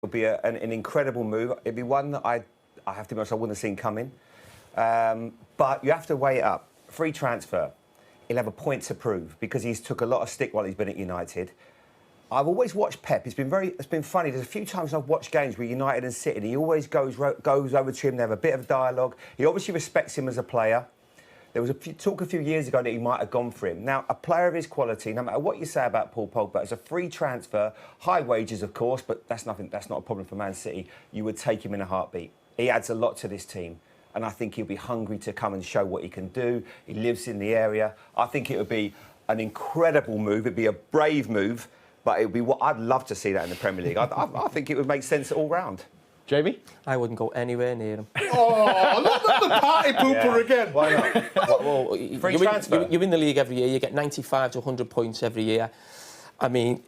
would be an incredible move. It'd be one that I have to be honest, I wouldn't have seen coming. But you have to weigh it up. Free transfer. He'll have a point to prove because he's took a lot of stick while he's been at United. I've always watched Pep. It's been funny. There's a few times I've watched games where United and City, and he always goes over to him. They have a bit of dialogue. He obviously respects him as a player. There was talk a few years ago that he might have gone for him. Now, a player of his quality, no matter what you say about Paul Pogba, it's a free transfer, high wages, of course, but that's not a problem for Man City. You would take him in a heartbeat. He adds a lot to this team. And I think he'll be hungry to come and show what he can do. He lives in the area. I think it would be an incredible move. It'd be a brave move. But it would be what I'd love to see that in the Premier League. I think it would make sense all round. Jamie? I wouldn't go anywhere near him. Oh, not the party pooper again. Why not? Well, free transfer. You win the league every year. You get 95 to 100 points every year. I mean,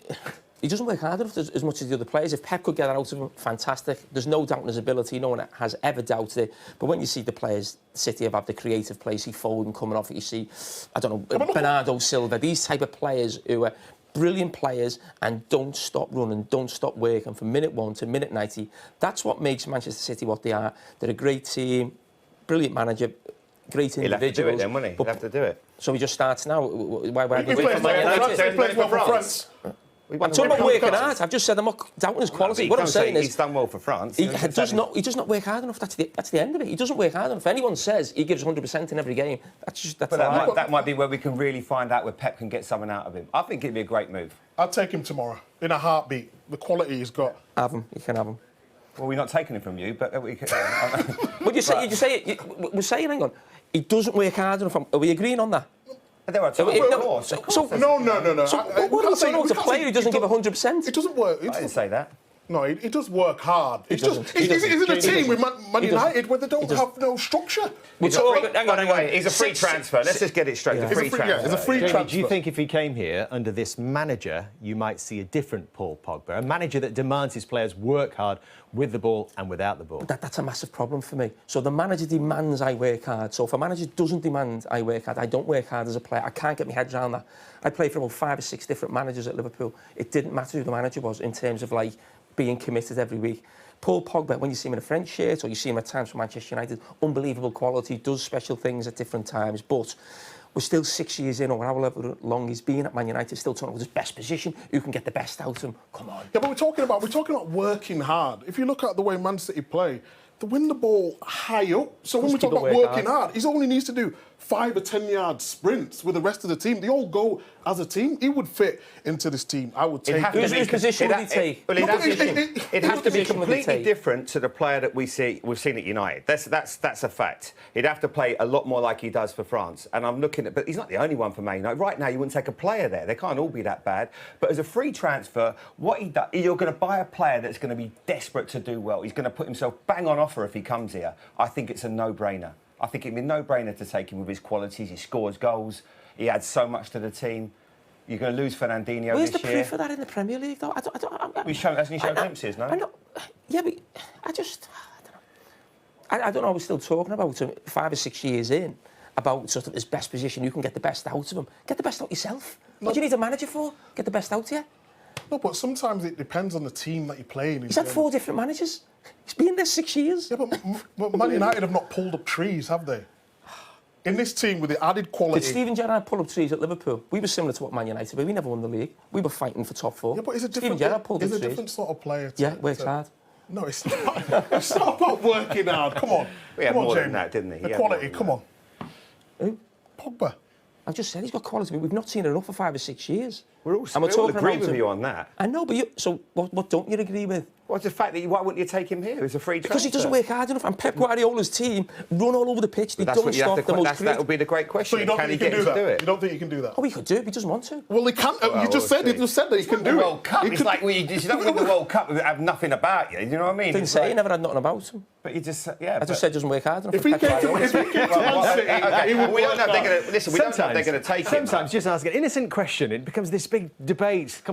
he doesn't work hard enough as much as the other players. If Pep could get that out of him, fantastic. There's no doubt in his ability. No one has ever doubted it. But when you see the players, City have had the creative play. You see Foden coming off it. You see, I don't know, Bernardo Silva. These type of players who are brilliant players and don't stop running, don't stop working from minute 1 to minute 90. That's what makes Manchester City what they are. They're a great team, brilliant manager, great individuals. He'll have to do it then, won't he? He'll have to do it. So he just starts now. Why He plays well for France. I'm talking about working hard. I've just said I'm not doubting his quality. What I'm saying is he's done well for France. He does not work hard enough. That's the end of it. He doesn't work hard enough. If anyone says he gives 100% in every game, that's that might be where we can really find out where Pep can get something out of him. I think it'd be a great move. I'd take him tomorrow in a heartbeat. The quality he's got. Have him. You can have him. Well, we're not taking him from you, but we can. But you say we're saying, hang on, he doesn't work hard enough. Are we agreeing on that? There are times, of course. No. So what are we saying about a player who doesn't give 100%? It doesn't work. I didn't say that. No, he does work hard. He's in a team with Man United where they don't have no structure. Hang on. He's a free transfer. Let's just get it straight. It's a free transfer. It's a free Jamie, transfer. do you think if he came here under this manager, you might see a different Paul Pogba? A manager that demands his players work hard with the ball and without the ball? That's a massive problem for me. So the manager demands I work hard. So if a manager doesn't demand I work hard, I don't work hard as a player. I can't get my head around that. I played for about 5 or 6 different managers at Liverpool. It didn't matter who the manager was in terms of, like, being committed every week. Paul Pogba, when you see him in a French shirt or you see him at times for Manchester United, unbelievable quality, does special things at different times, but we're still 6 years in, or however long he's been at Man United, still talking about his best position, who can get the best out of him. Come on. Yeah, but we're talking about working hard. If you look at the way Man City play, they win the ball high up. So when we talk about working hard, he only needs to do 5 or 10 yard sprints with the rest of the team. They all go as a team. He would fit into this team. I would take him. Whose position would he take? It'd have to be completely different to the player that we've seen at United. That's a fact. He'd have to play a lot more like he does for France. And I'm looking at, but he's not the only one for Man United. Right now, you wouldn't take a player there. They can't all be that bad. But as a free transfer, what he does, you're going to buy a player that's going to be desperate to do well. He's going to put himself bang on offer if he comes here. I think it's a no-brainer. I think it'd be a no-brainer to take him with his qualities. He scores goals. He adds so much to the team. You're going to lose Fernandinho this year. Where's the proof of that in the Premier League, though? Hasn't he shown glimpses, no? Yeah, but I don't know. I don't know. We're still talking about him 5 or 6 years in, about sort of his best position. You can get the best out of him. Get the best out yourself. What do you need a manager for? Get the best out of you. No, but sometimes it depends on the team that you're playing. He's had 4 different managers. He's been there 6 years. Yeah, but Man United have not pulled up trees, have they? In this team with the added quality... Did Steven Gerrard pull up trees at Liverpool? We were similar to what Man United were. We never won the league. We were fighting for top 4. Yeah, but Steven Gerrard pulled up trees. He's a different sort of player. Works hard. No, it's not. It's not about working hard. Come on. We had more than that, didn't he? The quality, come on. Who? Pogba. I've just said he's got quality. We've not seen it enough for 5 or 6 years. We all agree with you on that. I know, but so what don't you agree with? What's the fact that why wouldn't you take him here? It's a free transfer. Because he doesn't work hard enough. And Pep Guardiola's team run all over the pitch. They don't stop the most. That would be the great question. So you don't think he can do that? You don't think he can do that? Oh, he could do it, but he doesn't want to. Well, he can't. You just said that he can do it. World Cup. It's like you don't win the World Cup and have nothing about you. You know what I mean? Didn't say he never had nothing about him. But you just I just said he doesn't work hard enough. If he came to Man City, he would. We don't know if they're going to listen. We don't know if they're going to take him. Sometimes, just ask an innocent question. It becomes this big debate. Come on.